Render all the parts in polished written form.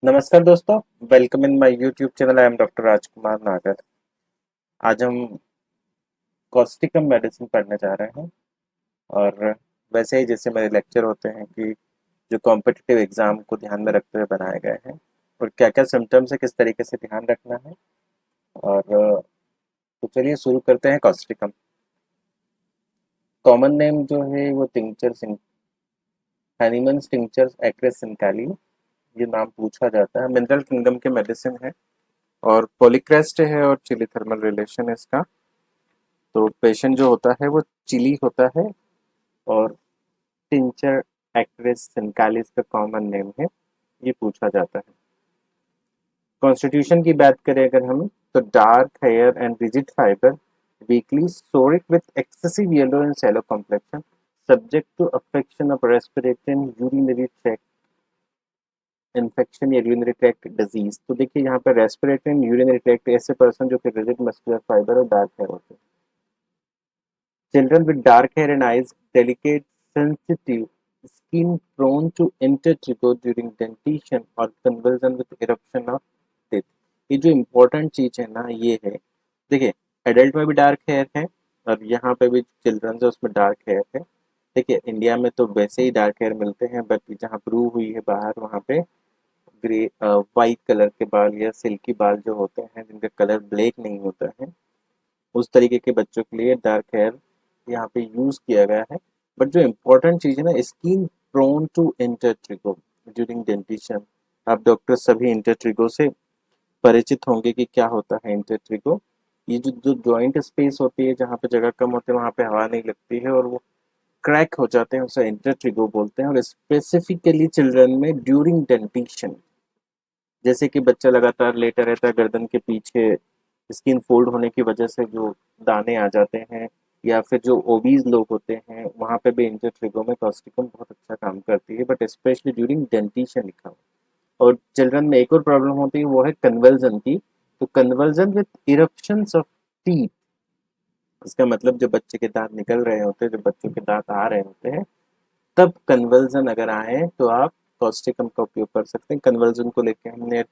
नमस्कार दोस्तों, welcome in my YouTube channel. I am doctor Rajkumar Nagar. आज हम कॉस्टिकम मेडिसिन पढ़ने जा रहे हैं। और वैसे ही जैसे मेरे लेक्चर होते हैं कि जो कॉम्पिटिटिव एग्जाम को ध्यान में रखते हुए बनाए गए हैं और क्या क्या सिम्टम्स है, किस तरीके से ध्यान रखना है। और तो चलिए शुरू करते हैं। कॉस्टिकम कॉमन नेम जो है वो टिंचर हैनीमन्स टिंचर एक्रेस सिंकाली, ये नाम पूछा जाता है। मिनरल किंगडम के मेडिसिन है और पॉलीक्रेस्ट है और चिली थर्मल रिलेशन है इसका। तो पेशेंट जो होता है वो चिली होता है और टिंचर एक्ट्रेस सिंकालिस का कॉमन नेम है, ये पूछा जाता है। कॉन्स्टिट्यूशन की बात करें अगर हम, तो dark hair and rigid fibre, weakly psoric with excessive yellow and sallow complexion, subject to affection of respiratory and urinary tract infection या यूरिनरी ट्रैक्ट डिजीज। तो देखिए यहाँ पे रेस्पिरेटरी एंड यूरिनरी ट्रैक्ट ऐसे पर्सन जो कि रिजिड मस्कुलर फाइबर और dark hair होते हैं। Children with dark hair and eyes, delicate, sensitive skin prone to intertrigo during dentition or convulsion with eruption of teeth। ये जो इम्पोर्टेंट चीज है ना ये है, देखिए एडल्ट में भी डार्क हेयर है और यहाँ पे भी चिल्ड्रन है उसमें डार्क हेयर है। देखिए इंडिया में तो वैसे ही डार्क हेयर मिलते हैं, बट जहाँ प्रूव हुई है बाहर वहाँ पे ग्रे वाइट कलर के बाल या सिल्की बाल जो होते हैं जिनका कलर ब्लैक नहीं होता है, उस तरीके के बच्चों के लिए डार्क हेयर यहाँ पे यूज किया गया है। बट जो इम्पोर्टेंट चीज है ना, skin prone to intertrigo during dentition. आप डॉक्टर सभी इंटरट्रिगो से परिचित होंगे कि क्या होता है इंटरट्रिगो। ये जो जो जॉइंट स्पेस होती है जहाँ पे जगह कम होती है वहाँ पे हवा नहीं लगती है और वो क्रैक हो जाते हैं, उसे इंटरट्रिगो बोलते हैं। और स्पेसिफिकली चिल्ड्रन में ड्यूरिंग डेंटिशन, जैसे कि बच्चा लगातार लेटा रहता है, गर्दन के पीछे स्किन फोल्ड होने की वजह से जो दाने आ जाते हैं, या फिर जो ओबीज लोग होते हैं वहां पे भी इंटरट्रिगो में कॉस्टिकम बहुत अच्छा काम करती है, बट स्पेशली ड्यूरिंग डेंटिशन लिखा हुआ। और चिल्ड्रन में एक और प्रॉब्लम होती है, वो है कन्वर्जन की। तो conversion with eruptions of teeth, इसका मतलब जब बच्चे के दांत निकल रहे होते हैं, जब बच्चों के दांत आ रहे होते हैं, तब कन्वर्जन अगर आए तो आप कॉस्टिकम का उपयोग कर सकते हैं। कन्वर्जन को लेके हमने,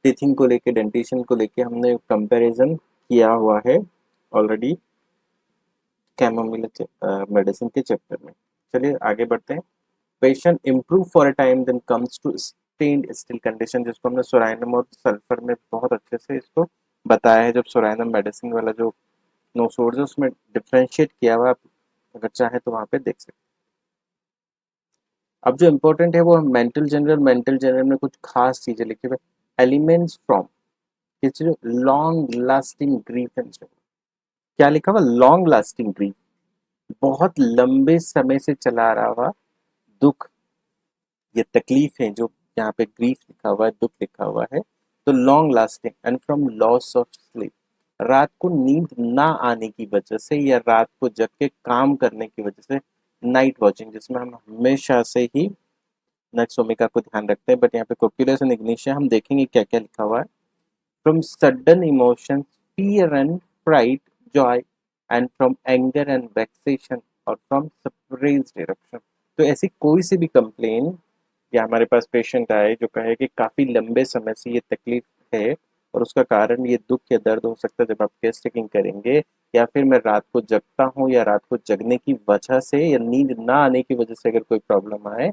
टीथिंग को लेके, डेंटिशन को लेके हमने कंपैरिजन किया हुआ है ऑलरेडी कैमोमिल मेडिसिन के चैप्टर में। चलिए आगे बढ़ते हैं। Patient improve for a time then comes to stand still condition, जिसको हमने सोराइनम और सल्फर में बहुत अच्छे से इसको बताया है। जब सोराइनम मेडिसिन वाला जो नोट्स है उसमें डिफ्रेंशिएट किया हुआ, आप अगर चाहे तो वहाँ पे देख सकते हैं। अब जो इम्पोर्टेंट है वो मेंटल जनरल में कुछ खास चीजें लिखी हुई। Elements from long lasting grief and, क्या लिखा हुआ, लॉन्ग लास्टिंग ग्रीफ, बहुत लंबे समय से चला आ रहा हुआ दुख, ये तकलीफ है जो यहाँ पे ग्रीफ लिखा हुआ है, दुख लिखा हुआ है। तो long lasting and from loss of sleep, रात को नींद ना आने की वजह से या रात को जग के काम करने की वजह से, नाइट वॉचिंग जिसमें हम हमेशा से ही नक्सोमिका को ध्यान रखते हैं, बट यहाँ पे कोक्यूलेस एंड इग्निशिया हम देखेंगे क्या क्या लिखा हुआ है। From sudden emotion, fear and fright, joy, and from anger and vexation, और from suppressed eruption। तो ऐसी कोई सी भी कंप्लेन या हमारे पास पेशेंट आए जो कहे कि काफी लंबे समय से ये तकलीफ है और उसका कारण ये दुख या दर्द हो सकता है, जब आप केस टेकिंग करेंगे, या फिर मैं रात को जगता हूँ या रात को जगने की वजह से या नींद ना आने की वजह से अगर कोई प्रॉब्लम आए,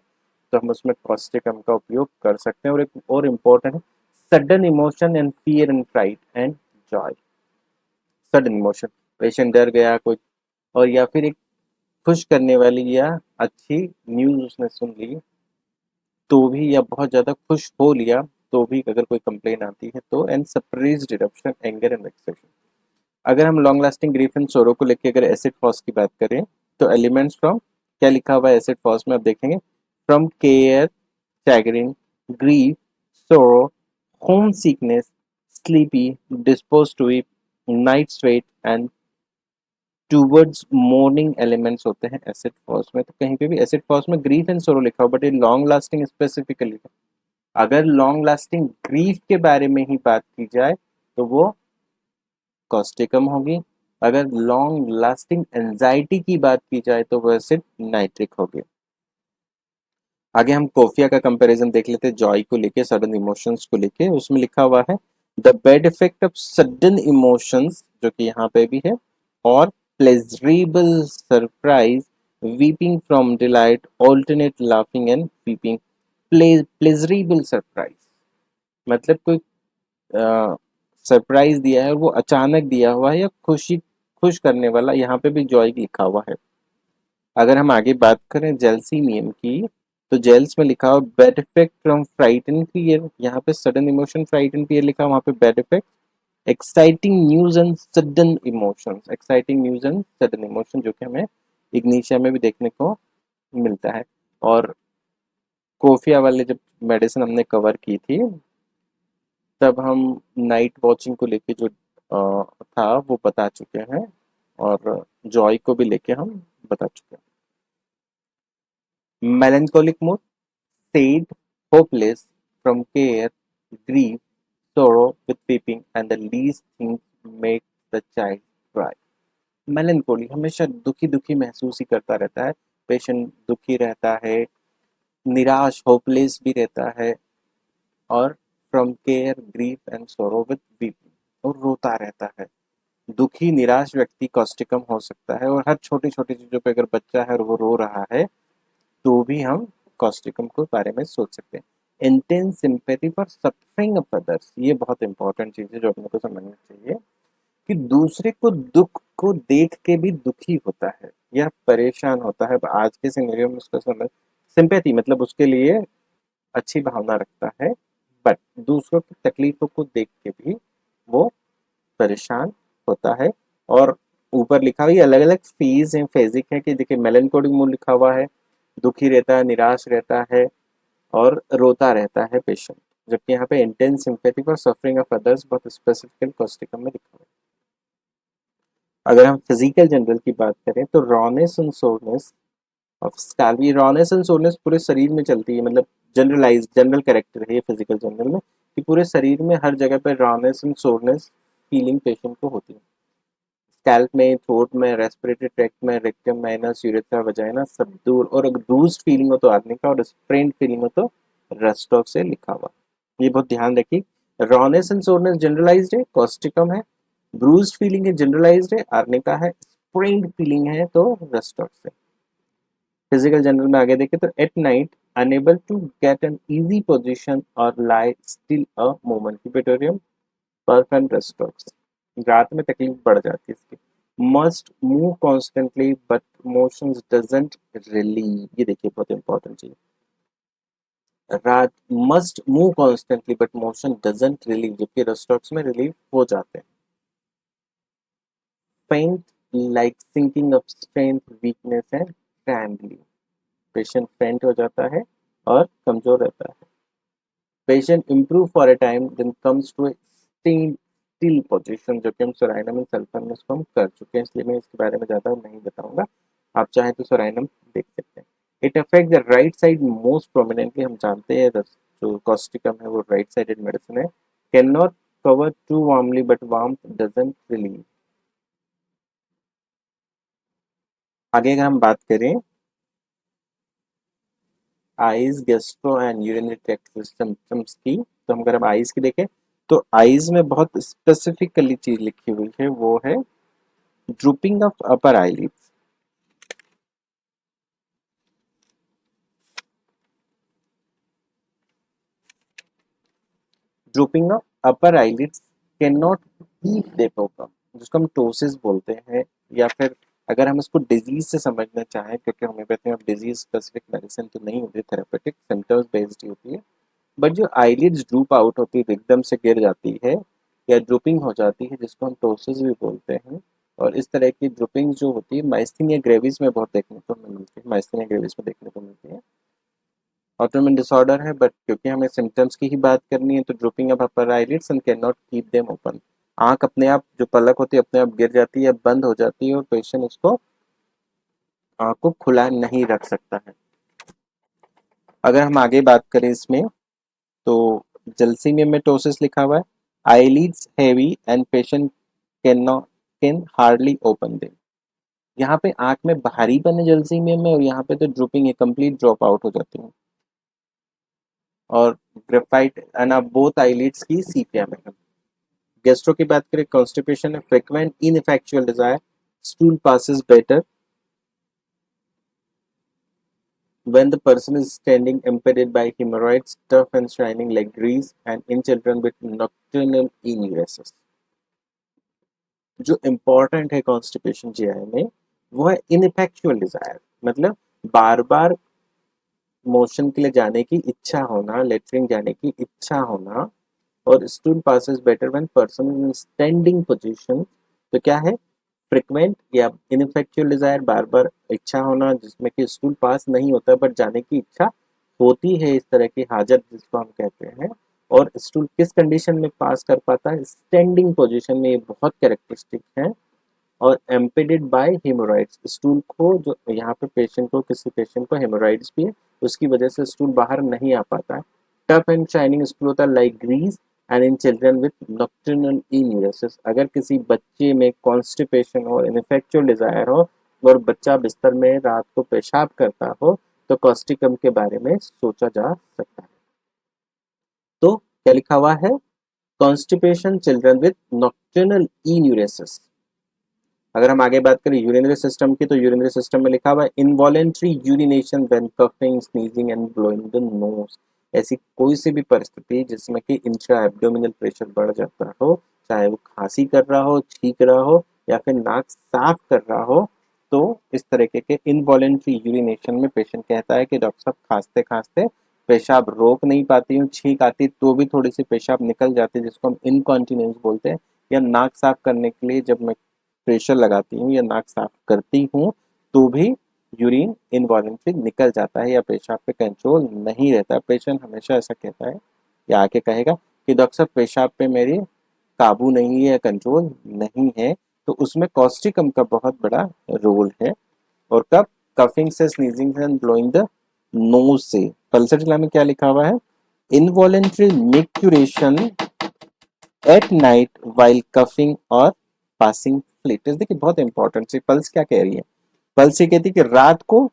तो हम उसमें कॉस्टिकम का उपयोग कर सकते हैं। और एक और इम्पोर्टेंट है, sudden emotion and fear and fright and joy. Sudden emotion, patient डर गया कोई, और या फिर एक खुश करने वाली या अच्छी न्यूज उसने सुन ली तो भी, या बहुत ज्यादा खुश हो लिया तो भी अगर कोई कंप्लेन आती है तो, and suppressed eruption, anger and vexation. अगर हम लॉन्ग लास्टिंग ग्रीफ एंड सोरो को लेके अगर एसिड फॉस की बात करें, तो एलिमेंट्स फ्रॉम, क्या लिखा हुआ है एसिड फॉस में आप देखेंगे, from care, chagrin, grief, sorrow, homesickness, sleepy, disposed to weep, night sweat and towards morning elements होते हैं एसिड फॉस में। तो कहीं पे भी एसिड फॉस में ग्रीफ एंड सोरो लिखा हो, बट ये लॉन्ग लास्टिंग स्पेसिफिकली है। अगर लॉन्ग लास्टिंग ग्रीफ के बारे में ही बात की जाए तो वो कॉस्टिकम होगी। अगर लॉन्ग लास्टिंग एंजाइटी की बात की जाए तो वो एसिड नाइट्रिक होगी। आगे हम कोफिया का कंपैरिजन देख लेते हैं जॉय को लेके, सडन इमोशंस को लेके। उसमें लिखा हुआ है the bad effect of sudden emotions, जो कि यहाँ पे भी है, और pleasurable surprise, weeping from delight, alternate laughing and weeping. Pleasurable surprise मतलब कोई सरप्राइज दिया है, वो अचानक दिया हुआ है या खुश करने वाला, यहाँ पे भी जॉय लिखा हुआ है। अगर हम आगे बात करें जेलसी मीम की, तो जेल्स में लिखा हुआ bad effect from fright and fear, यहाँ पे sudden emotion fright and fear लिखा, वहाँ पे bad effect exciting news and sudden emotions, exciting news and sudden emotion, जो कि हमें इग्निशिया में भी देखने को मिलता है। और कोफिया वाले जब मेडिसिन हमने कवर की थी, तब हम नाइट वॉचिंग को लेके जो था वो बता चुके हैं, और जॉय को भी लेके हम बता चुके हैं। मेलेंकोलिक mood, sad, hopeless, from care, grief, sorrow with weeping, and the least things make the child cry. मेलेंकोली हमेशा दुखी दुखी महसूस ही करता रहता है, पेशेंट दुखी रहता है, निराश होपलेस भी रहता है, और फ्रॉम केयर ग्रीफ एंड सोरो विद वीपिंग, और रोता रहता है। दुखी निराश व्यक्ति कॉस्टिकम हो सकता है, और हर छोटी छोटी चीजों पे अगर बच्चा है और वो रो रहा है तो भी हम कॉस्टिकम के बारे में सोच सकते हैं। Intense sympathy for suffering of others, ये बहुत इंपॉर्टेंट चीज है जो अपने को समझना चाहिए, कि दूसरे को दुख को देख के भी दुखी होता है या परेशान होता है। आज के सिनेरियो में उसका समझ, सिंपैथी मतलब उसके लिए अच्छी भावना रखता है, बट दूसरों की तकलीफों को देख के भी वो परेशान होता है। और ऊपर लिखा हुआ, ये अलग अलग फेज है, फेजिक है, कि देखिए मेलेंकोलिक मूड लिखा हुआ है, दुखी रहता है, निराश रहता है, और रोता रहता है पेशेंट, जबकि यहाँ पे intense sympathy for suffering of others बहुत स्पेसिफिकली कॉस्टिकम में लिखा हुआ है। अगर हम फिजिकल जनरल की बात करें तो rawness and soreness of scalp, ये रॉनेस एंड सोरनेस पूरे शरीर में चलती है, मतलब जनरलाइज जनरल कैरेक्टर है ये फिजिकल जनरल में, कि पूरे शरीर में हर जगह पर rawness and soreness feeling patient को होती है। स्कैल्प में, थ्रोट में, रेस्पिरेटरी ट्रैक्ट में, रेक्टम, माइनस, यूरेथ्रा, वजाइना, सब दूर। और अगर ब्रूज्ड फीलिंग हो तो आदमी का, और स्प्रेन्ड फीलिंग हो तो रेस्टॉक से लिखा हुआ। ये बहुत ध्यान रखिए। रॉनेस एंड सोरनेस जनरलाइज्ड है, कॉस्टिकम है। ब्रूज्ड फीलिंग है, जनरलाइज्ड है, आर्निका है। स्प्रेन्ड फीलिंग है तो रेस्टॉक से। फिजिकल जनरल में आगे देखें तो at night unable to get an easy position और लाई स्टिल अ मोमेंट, टिबेटोरियम, पर्फ एंड रेस्टॉक्स, रात में तकलीफ बढ़ जाती है इसकी। Must move constantly but motions doesn't relieve, ये देखिए बहुत इंपॉर्टेंट चीज। रात must move constantly but motion doesn't relieve, जबकि रेस्टॉक्स में रिलीव हो जाते हैं। Faint like sinking of strength, weakness and trembling, patient faint हो जाता है और कमजोर रहता है। Patient improve for a time then comes to still position, जो कि हम सोराइनम एंड सल्फर में इसको हम कर चुके हैं, इसलिए मैं इसके बारे में ज़्यादा नहीं बताऊंगा। आप चाहें तो सोराइनम देख सकते हैं। It affect the right side most prominently, हम जानते हैं जो कॉस्टिकम है वो राइट साइडेड मेडिसिन है। Can not cover too warmly but warmth doesn't relieve. आगे अगर हम बात करें eyes, gastro and urinary tract symptoms की, तो हम अगर हम आईज की देखें तो आईज में बहुत स्पेसिफिकली चीज लिखी हुई है, वो है drooping of upper eyelids. Drooping of upper eyelids can not be डेपोकम, जिसको हम टोसिस बोलते हैं, या फिर अगर हम इसको डिजीज से समझना चाहें, क्योंकि होम्योपैथी में डिजीज स्पेसिफिक मेडिसिन तो नहीं होती, थेरेपेटिक सिम्टम्स बेस्ड होती है, बट जो आईलिड्स ड्रूप आउट होती है, एकदम से गिर जाती है या ड्रूपिंग हो जाती है, जिसको हम टोसिस भी बोलते हैं। और इस तरह की ड्रूपिंग जो होती है माइस्थीनिया ग्रेविस में बहुत देखने को मिलती है, माइस्थीनिया ग्रेविस में देखने को मिलती है। ऑटोइम्यून डिसऑर्डर है, बट क्योंकि हमें सिम्टम्स की ही बात करनी है, तो drooping of upper eyelids and can not keep them open, आंख अपने आप जो पलक होती है अपने आप गिर जाती है, बंद हो जाती है, और पेशेंट उसको आंख को खुला नहीं रख सकता है। अगर हम आगे बात करें इसमें, तो जलसीमियम में टोसिस लिखा हुआ है, eyelids heavy and patient can not can hardly open them. यहाँ पे आंख में भारीपन है जलसीमियम में, और यहाँ पे तो ड्रूपिंग है, कंप्लीट ड्रॉप आउट हो जाती है। और ग्रेफाइट एंड बोथ आईलिड्स की सीपिया में। गैस्ट्रो की बात करें, कॉन्स्टिपेशन है, frequent ineffectual desire, stool passes better when the person is standing, impeded by hemorrhoids, tough and shining like grease, and in children with nocturnal enuresis। जो important है constipation GI में वो है इनफेक्चुअल डिजायर, मतलब बार बार motion के लिए जाने की इच्छा होना, लेटरिन जाने की इच्छा होना, और stool passes better when person in standing position. तो क्या है, फ्रिक्वेंट या इनफेक्चुअल डिजायर, बार बार इच्छा होना जिसमें कि स्टूल पास नहीं होता बट जाने की इच्छा होती है, इस तरह की हाजत जिसको हम कहते हैं। और स्टूल किस कंडीशन में पास कर पाता है, स्टैंडिंग पोजीशन में, ये बहुत कैरेक्टरिस्टिक है। और एम्पेडेड बाय हेमोराइड्स, स्टूल को जो यहाँ पे पेशेंट को, किसी पेशेंट को हेमोराइड्स भी है, उसकी वजह से स्टूल बाहर नहीं आ पाता है। टफ एंड शाइनिंग स्टूल होता है like grease, and in children with nocturnal enuresis. अगर किसी बच्चे में कॉन्स्टिपेशन और इनफेक्चुअल डिजायर हो और बच्चा बिस्तर में रात को पेशाब करता हो तो कॉस्टिकम के बारे में सोचा जा सकता है। तो क्या लिखा हुआ है, constipation children with nocturnal enuresis. अगर हम आगे बात करें यूरिनरी सिस्टम की, तो यूरिनरी सिस्टम में लिखा हुआ है involuntary urination when coughing, sneezing and blowing the knows. ऐसी कोई सी भी परिस्थिति जिसमें कि इंट्रा एब्डोमिनल प्रेशर बढ़ जाता हो, चाहे वो खांसी कर रहा हो, छींक रहा हो, या फिर नाक साफ कर रहा हो, तो इस तरीके के इनवॉलेंट्री यूरिनेशन में पेशेंट कहता है कि डॉक्टर साहब खांसते खांसते पेशाब रोक नहीं पाती हूँ, छींक आती तो भी थोड़ी सी पेशाब निकल जाती है, जिसको हम इनकॉन्टिनेंस बोलते हैं। या नाक साफ करने के लिए जब मैं प्रेशर लगाती हूँ या नाक साफ करती हूँ तो भी यूरिन इनवॉलेंट्री निकल जाता है या पेशाब पे कंट्रोल नहीं रहता। पेशेंट हमेशा ऐसा कहता है या आके कहेगा कि डॉक्टर साहब पेशाब पे मेरी काबू नहीं है, कंट्रोल नहीं है। तो उसमें कॉस्टिकम का बहुत बड़ा रोल है। और कब, कफिंग से, स्नीजिंग से, ब्लोइंग द नोज से। पल्सर में क्या लिखा हुआ है, involuntary micturition at night while coughing और पासिंग फ्लेटस। देखिए बहुत इंपॉर्टेंट है, पल्स क्या कह रही है, पल्स ये कहती है कि रात को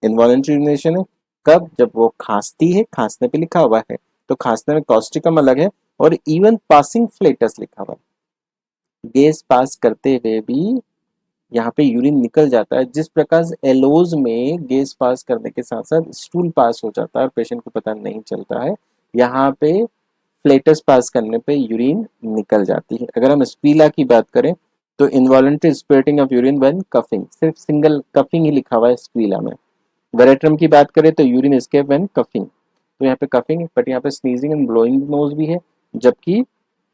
इनवॉलेंट्री यूरिनेशन है, कब, जब वो खांसती है, खांसने पे लिखा हुआ है तो खांसने में कॉस्टिकम अलग है, और इवन पासिंग फ्लेटस लिखा हुआ है, गैस पास करते हुए भी यहाँ पे यूरिन निकल जाता है। जिस प्रकार एलोज में गैस पास करने के साथ साथ स्टूल पास हो जाता है और पेशेंट को पता नहीं चलता है, यहाँ पे फ्लेटस पास करने पे यूरिन निकल जाती है। अगर हम स्पीला की बात करें तो involuntary spurting of urine when coughing, सिर्फ सिंगल कफिंग ही लिखा हुआ है स्पीला में। वेरेट्रम की बात करें तो यूरिन एस्केप व्हेन कफिंग, तो यहाँ पे कफिंग, बट यहाँ पे स्नीजिंग एंड ब्लोइंग नोज भी है। जबकि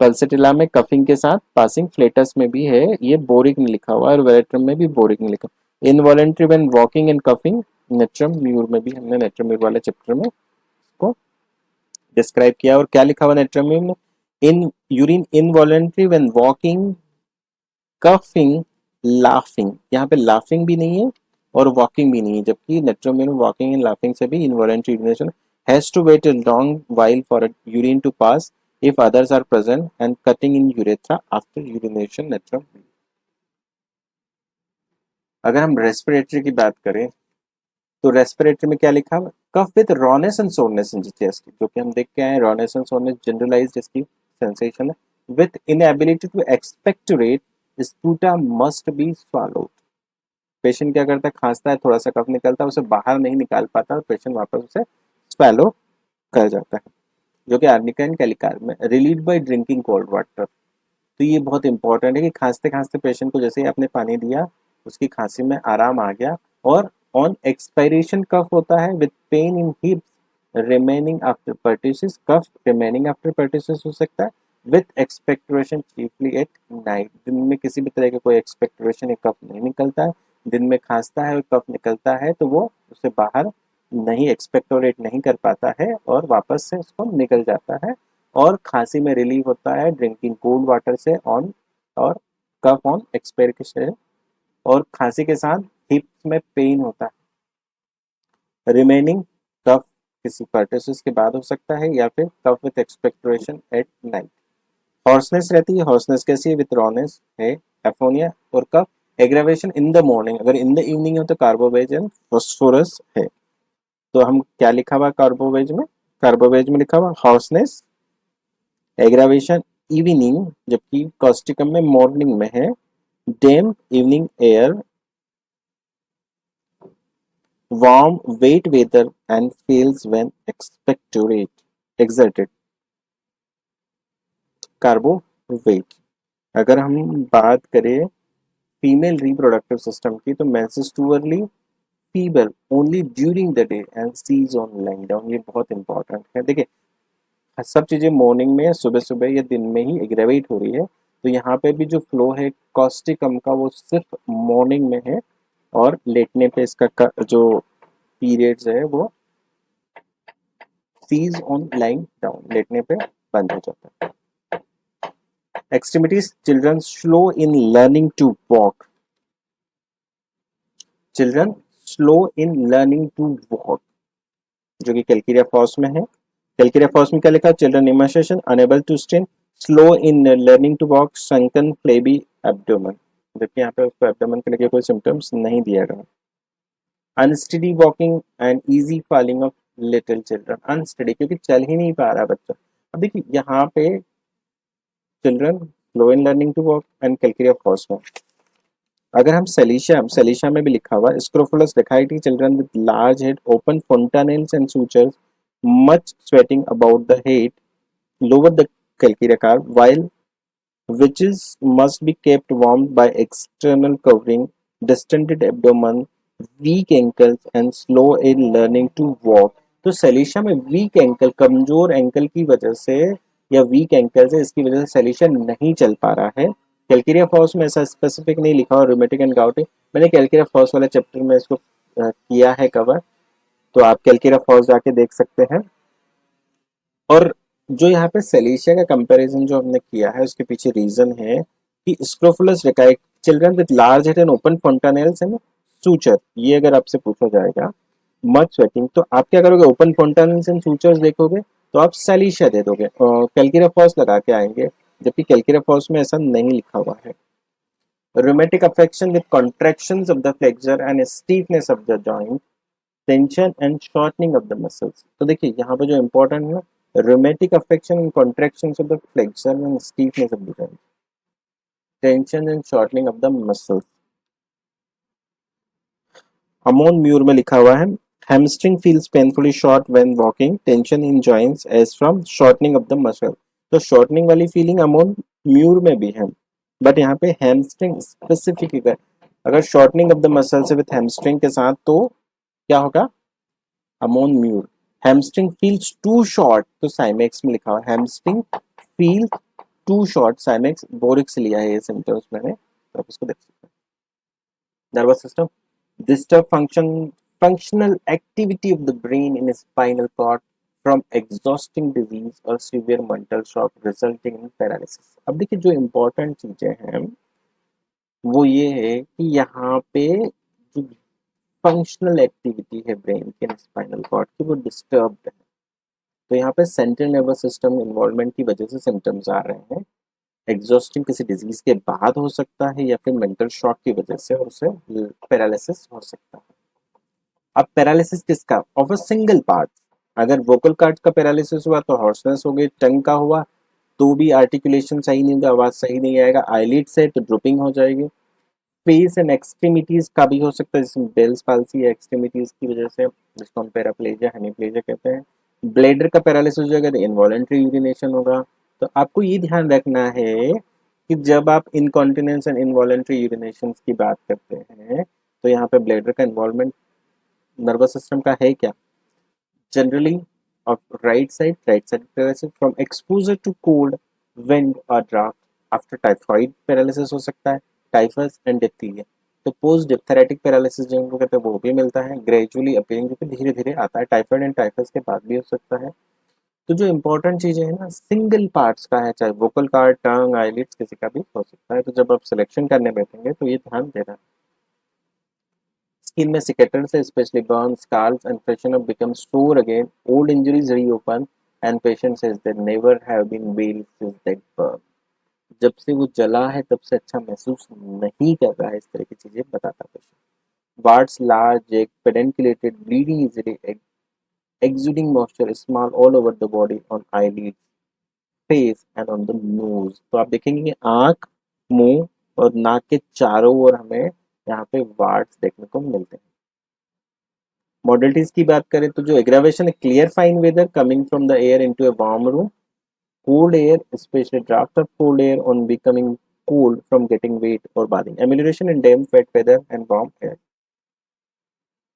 पल्सेटिला में कफिंग के साथ पासिंग फ्लेटस में भी है, ये बोरिक नहीं लिखा हुआ है, और वेरेट्रम में भी बोरिक नहीं लिखा। Involuntary when walking and coughing, natrum mur में भी हमने नेट्रम म्यूर वाले चैप्टर में इसको डिस्क्राइब किया। और क्या लिखा हुआ नेट्रम म्यूर में, in urine involuntary when walking, coughing, laughing. यहाँ पे लाफिंग भी नहीं है और वॉकिंग भी नहीं है, जबकि नेट्रम म्यूर में वॉकिंग एंड लाफिंग से भी involuntary urination has to wait a long while for urine to pass if others are present and cutting in urethra after urination natrum. अगर हम रेस्पिरेटरी की बात करें तो रेस्पिरेटरी में क्या लिखा है, cough with rawness and soreness in chest, जो कि हम देख के आए, रॉनेस एंड सोरनेस जनरलाइज्ड इसकी सेंसेशन है। With inability to expectorate, sputa must be swallowed. Patient क्या करता है, खांसता है, थोड़ा सा कफ निकलता है, उसे बाहर नहीं निकाल पाता और पेशेंट वापस उसे स्वैलो कर जाता है, जो कि आर्निका एंड कैलिकार में। Relieve by drinking cold water, तो ये बहुत इंपॉर्टेंट है कि खांसते खांसते पेशेंट को जैसे ही आपने पानी दिया उसकी खांसी में आराम आ गया। और ऑन एक्सपायरेशन कफ होता है with pain in hips remaining after pertussis, cough remaining after pertussis हो सकता है with expectoration chiefly at night. दिन में किसी भी तरह का कोई एक्सपेक्टोरेशन या कफ नहीं निकलता है, दिन में खांसता है और कफ निकलता है तो वो उसे बाहर नहीं एक्सपेक्टोरेट नहीं कर पाता है और वापस से उसको निकल जाता है। और खांसी में रिलीफ होता है ड्रिंकिंग कोल्ड वाटर से ऑन, और कफ ऑन एक्सपेक्टोरेशन। और खांसी के साथ हिप्स में पेन होता है। रिमेनिंग कफ किसी परटोसिस के बाद हो सकता है या फिर cough with expectoration at night. Hoarseness रहती है, हॉर्सनेस कैसी है, विथ रॉनेस है, एफोनिया। और कफ एग्रावेशन इन द मॉर्निंग, अगर इन द इवनिंग हो तो कार्बोवेज एंड फॉस्फोरस है। तो हम क्या लिखा हुआ कार्बोवेज में, कार्बोवेज में लिखा हुआ हॉर्सनेस, एग्रावेशन इवनिंग, जबकि कॉस्टिकम में मॉर्निंग में है, damp evening air, warm wet weather and fails when expectorate exerted। Carbo veg, अगर हम बात करें फीमेल रिप्रोडक्टिव सिस्टम की तो menses too early, feeble only during the day and cease on lying down. ये बहुत इंपॉर्टेंट है। देखिए सब चीजें मॉर्निंग में, सुबह सुबह या दिन में ही एग्रेवेट हो रही है, तो यहाँ पे भी जो फ्लो है कॉस्टिकम का वो सिर्फ मॉर्निंग में है, और लेटने पे इसका जो पीरियड्स है वो सीज ऑन लाइंग डाउन, लेटने पे बंद हो जाता है। Extremities, children slow in learning to walk, children slow in learning to walk, जो कि कैलकेरिया फॉस में है। कैलकेरिया फॉस में क्या लिखा? Children emaciation unable to stand, slow in learning to walk, sunken flabby abdomen, जबकि यहाँ पे उसको एब्डोमेन के लिए कोई सिम्टम्स नहीं दिया गया। Unsteady walking and easy falling of little children, unsteady क्योंकि चल ही नहीं पा रहा बच्चा। अब देखिए यहाँ पे children slow in learning to walk and calcarea phos में, अगर हम सेलिशा में भी लिखा हुआ स्क्रोफुलस डेकाइटी, children with large head, open fontanelles and sutures, much sweating about the head, lower the calcarea curve, while witches must be kept warm by external covering, distended abdomen, weak ankles and slow in learning to walk। तो सेलिशा में week ankle, कमजोर ankle की वजह से या week ankle से इसकी वजह से सेलिशा नहीं चल पा रहा है। कैलकेरिया फॉस में ऐसा स्पेसिफिक नहीं लिखा और रूमेटिक एंड गाउटी, मैंने कैलकेरिया फॉस वाले चैप्टर में इसको किया है कवर, तो आप कैलकेरिया फॉस जाके देख सकते हैं। और जो यहाँ पे सेलिशिया का कंपैरिजन जो हमने किया है उसके पीछे रीजन है कि स्क्रोफुलस डेकाइट, children with large head and open fontanelles and suture, ये अगर आपसे पूछा जाएगा मच स्वेटिंग तो आप क्या करोगे? ओपन fontanelles एंड सूचर्स देखोगे तो आप सेलिशिया दे दोगे और कैलकेरिया फॉस लगा के आएंगे, जबकि कैलकेरिया फॉस में ऐसा नहीं लिखा हुआ है। rheumatic affection with contractions of the flexure and stiffness of the joint, tension and shortening of the muscles। तो देखिए यहाँ पे जो इम्पोर्टेंट है rheumatic affection and contractions of the flexure and stiffness of the joint, tension and shortening of the muscles। Ammon mur में लिखा हुआ है hamstring feels painfully short when walking, tension in joints as from shortening of the muscle। तो shortening वाली feeling अमोन mur में भी है, but यहाँ पे हैमस्ट्रिंग स्पेसिफिक है। अगर शॉर्टनिंग ऑफ द मसल से विथ हैमस्ट्रिंग के साथ तो क्या होगा? Ammon mur. Hamstring feels too short, तो साइमेक्स में लिखा हुआ है hamstring feel too short, cimex Boericke से लिया है ये सिम्टम्स मैंने, तो आप इसको देख सकते हैं। Nervous system, disturb functional activity of the brain in spinal cord from exhausting disease or severe mental shock resulting in paralysis। अब देखिए जो इम्पोर्टेंट चीजें हैं वो ये है कि यहाँ पे जो फंक्शनल एक्टिविटी है ब्रेन के स्पाइनल कॉर्ड की वो डिस्टर्ब्ड है, तो यहाँ पे सेंट्रल नर्वस सिस्टम इन्वॉल्वमेंट की वजह से सिम्टम्स आ रहे हैं। एग्जॉस्टिंग किसी डिजीज के बाद हो सकता है या फिर मेंटल शॉक की वजह से, और उसे पैरालिसिस हो सकता है। अब पैरालिसिस किसका? Of a single part. अगर वोकल कार्ड का पैरालिसिस हुआ तो हॉर्सनेस हो गई, टंग का हुआ तो भी आर्टिकुलेशन सही नहीं होगा, आवाज सही नहीं आएगा, आईलिड्स है तो ड्रूपिंग हो जाएगी। फेस एंड एक्सट्रीमिटीज का भी हो सकता है, जिसमें बेल्स पाल्सी या एक्सट्रीमिटीज की वजह से, जिसको हम पैराप्लेजिया हेमीप्लेजिया कहते हैं। ब्लेडर का पैरालिसिस हो जाएगा तो इनवॉलेंट्री यूरिनेशन होगा। तो आपको ये ध्यान रखना है कि जब आप इनकॉन्टिनेंस एंड इनवॉलेंट्री यूरिनेशन की बात करते हैं तो यहाँ पे ब्लेडर का इन्वॉल्वमेंट नर्वस सिस्टम का है क्या? Generally of right side paralysis from exposure to cold, wind और ड्राफ्ट। आफ्टर टाइफाइड पैरालिसिस हो सकता है, टाइफस एंड डिप्थीरिया। तो पोस्ट डिप्थेरेटिक पैरालिसिस जिनको कहते हैं वो भी मिलता है, ग्रेजुअली अपीयरिंग, जो कि धीरे धीरे आता है। टाइफाइड एंड टाइफस के बाद भी हो सकता है। तो जो इंपॉर्टेंट चीजें हैं ना सिंगल पार्ट्स का है, चाहे वोकल कार्ड, टंग, आईलिड्स, किसी का भी हो सकता है। तो जब आप सिलेक्शन करने बैठेंगे तो ये ध्यान देना। Skin में cicatrices especially burns, scars and freshen up become sore again. Old injuries reopen and patient says they never have been healed since that burn। जब से वो जला है तब से अच्छा महसूस नहीं कर रहा है, इस तरह की चीजें बताता patient. Warts large, pedunculated, bleeding easily, exuding moisture is small all over the body on eyelids, face and on the nose. तो आप देखेंगे कि आंख, मुंह और नाक के चारों ओर हमें यहाँ पे वार्ड्स देखने को मिलते हैं। मॉडलिटीज की बात करें तो जो एग्रावेशन है, clear fine weather coming from the air into a warm room, cold air, especially draft of cold air on becoming cold from getting wet or bathing, amelioration in damp, wet weather and warm air.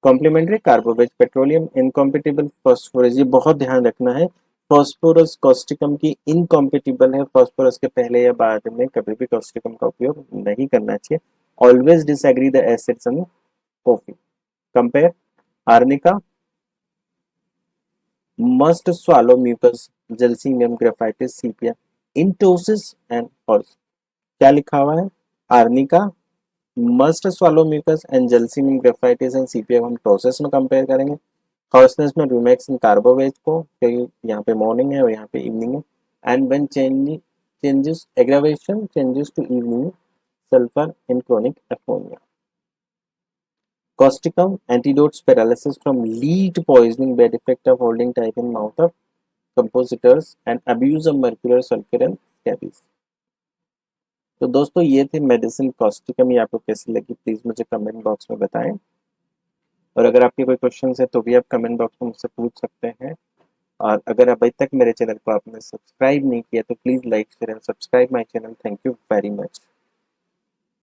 Complementary carbo veg petroleum incompatible phosphorus, ये बहुत ध्यान रखना है, phosphorus Causticum की incompatible है, phosphorus के पहले या बाद में कभी भी कॉस्टिकम का उपयोग नहीं करना चाहिए। Always disagree the acids in coffee. Compare arnica, must swallow mucus, gelsemium graphites sepia, इंटोसिस एंड हॉर्स। क्या लिखा हुआ है? Arnica, must swallow mucus and gelsemium graphites and सीपीएम हम टोसिस में कंपेयर करेंगे। हॉर्सनेस में रूमेक्स एंड कार्बोवेज को, क्योंकि यहाँ पे मॉर्निंग है और यहाँ पे इवनिंग है। And when changes aggravation changes to evening, sulphur in chronic aphonia. Causticum antidotes paralysis from lead poisoning, bad effect of holding tight in mouth of compositors and abuse of mercury sulfur and scabies। तो दोस्तों ये थे medicine Causticum, ये आपको कैसी लगी please मुझे comment box में बताएं, और अगर आपके कोई क्वेश्चन है तो भी आप कमेंट बॉक्स में मुझसे पूछ सकते हैं। और अगर अभी तक मेरे चैनल को आपने सब्सक्राइब नहीं किया तो please like share and subscribe my channel. Thank you very much.